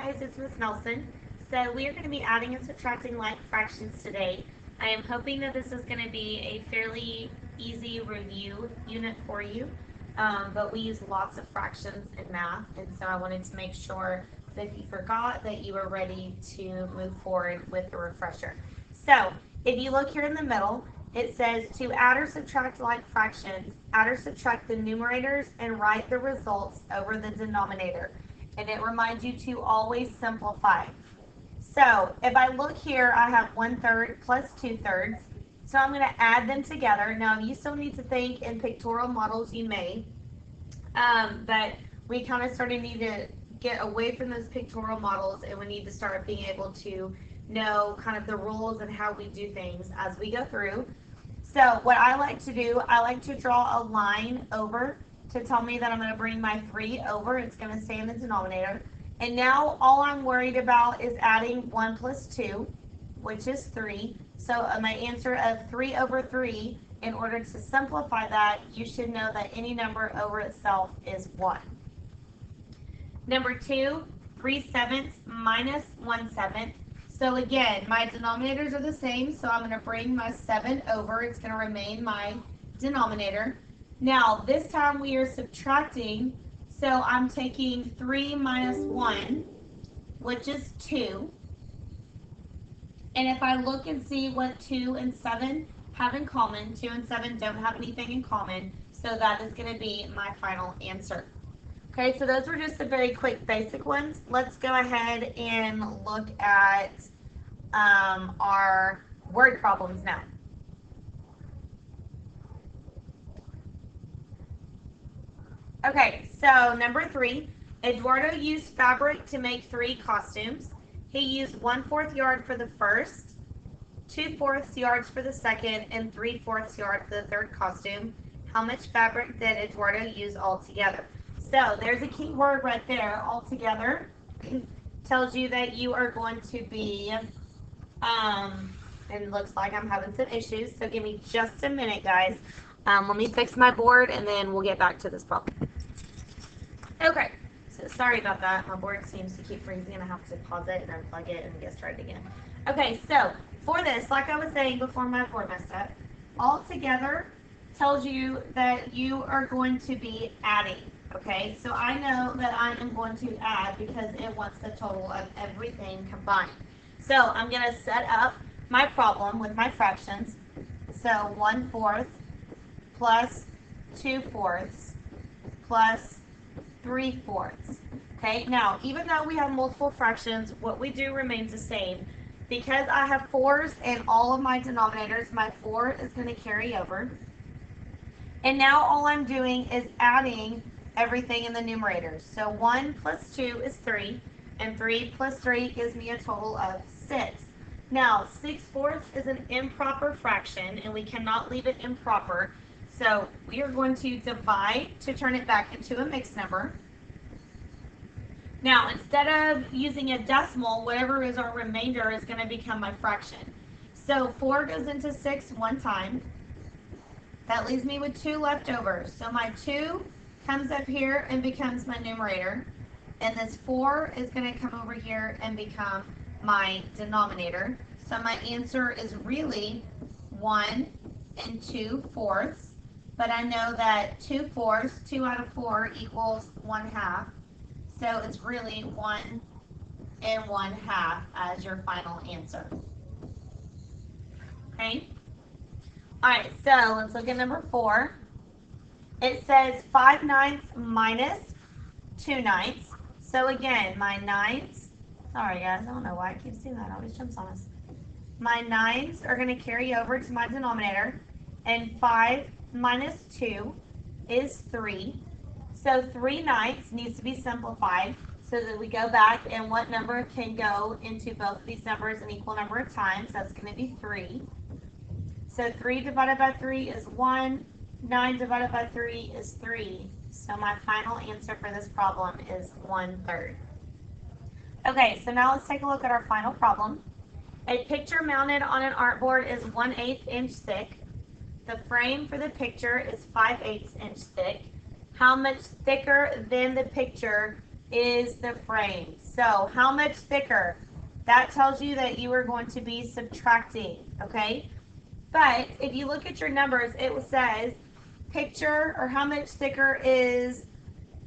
guys, it's Miss Nelson. So we are going to be adding and subtracting like fractions today. I am hoping that this is going to be a fairly easy review unit for you, but we use lots of fractions in math, and so I wanted to make sure that if you forgot that you were ready to move forward with the refresher. So if you look here in the middle, it says to add or subtract like fractions, add or subtract the numerators and write the results over the denominator. And it reminds you to always simplify. So if I look here, I have 1/3 plus 2/3. So I'm going to add them together. Now, you still need to think in pictorial models, you may, but we kind of need to get away from those pictorial models, and we need to start being able to know kind of the rules and how we do things as we go through. So what I like to do, I like to draw a line over to tell me that I'm going to bring my 3 over. It's going to stay in the denominator. And now all I'm worried about is adding 1 plus 2, which is 3. So my answer of 3 over 3, in order to simplify that, you should know that any number over itself is 1. Number 2, 3/7 minus 1/7. So again, my denominators are the same, so I'm going to bring my 7 over. It's going to remain my denominator. Now, this time we are subtracting, so I'm taking 3 minus 1, which is 2. And if I look and see what 2 and 7 have in common, 2 and 7 don't have anything in common, so that is going to be my final answer. Okay, so those were just the very quick basic ones. Let's go ahead and look at our word problems now. Okay, so number 3, Eduardo used fabric to make 3 costumes. He used 1/4 yard for the first, 2/4 yards for the second, and 3/4 yard for the third costume. How much fabric did Eduardo use altogether? So there's a key word right there, altogether. Tells you that you are going to be, and it looks like I'm having some issues, so give me just a minute, guys. Let me fix my board, and then we'll get back to this problem. Okay, so sorry about that. My board seems to keep freezing, and I have to pause it and unplug it and get started again. Okay, so for this, like I was saying before my board messed up, altogether tells you that you are going to be adding. Okay, so I know that I am going to add because it wants the total of everything combined. So I'm going to set up my problem with my fractions. So 1/4 plus 2/4 plus 3/4. Okay, now even though we have multiple fractions, what we do remains the same. Because I have 4s in all of my denominators, my 4 is going to carry over. And now all I'm doing is adding everything in the numerators. So 1 plus 2 is 3, and 3 plus 3 gives me a total of 6. Now, 6/4 is an improper fraction, and we cannot leave it improper. So we are going to divide to turn it back into a mixed number. Now, instead of using a decimal, whatever is our remainder is going to become my fraction. So 4 goes into 6 one time. That leaves me with 2 left over. So my 2 comes up here and becomes my numerator. And this 4 is going to come over here and become my denominator. So my answer is really 1 and 2/4. But I know that 2/4, 2 out of 4 equals 1/2. So it's really 1 and 1/2 as your final answer. Okay? Alright, so let's look at number 4. It says 5/9 minus 2/9. So again, my 9s, sorry guys, I don't know why it keeps doing that, it always jumps on us. My 9s are going to carry over to my denominator, and 5 minus 2 is 3. So 3/9 needs to be simplified so that we go back, and what number can go into both of these numbers an equal number of times? That's going to be 3. So 3 divided by 3 is 1. 9 divided by 3 is 3. So my final answer for this problem is 1/3. Okay, so now let's take a look at our final problem. A picture mounted on an artboard is 1/8 inch thick. The frame for the picture is 5/8 inch thick. How much thicker than the picture is the frame. So how much thicker? That tells you that you are going to be subtracting, okay? But if you look at your numbers, it says picture, or how much thicker is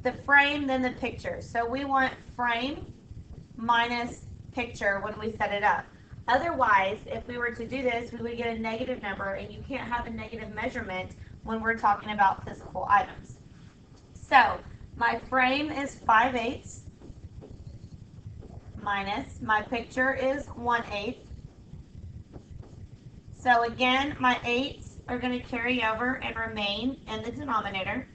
the frame than the picture. So we want frame minus picture when we set it up. Otherwise, if we were to do this, we would get a negative number, and you can't have a negative measurement when we're talking about physical items. So my frame is 5/8 minus my picture is 1/8. So again, my 8s are going to carry over and remain in the denominator.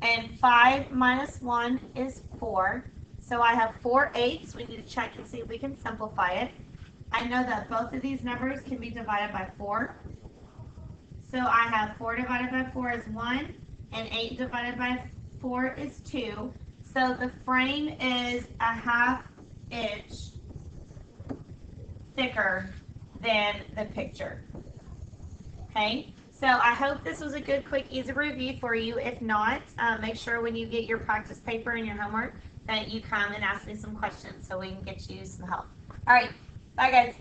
And 5 minus 1 is 4. So I have 4/8. We need to check and see if we can simplify it. I know that both of these numbers can be divided by 4. So I have 4 divided by 4 is 1, and 8 divided by 4 is 2. So the frame is a 1/2 inch thicker than the picture. Okay, so I hope this was a good, quick, easy review for you. If not, make sure when you get your practice paper and your homework that you come and ask me some questions so we can get you some help. All right, bye guys.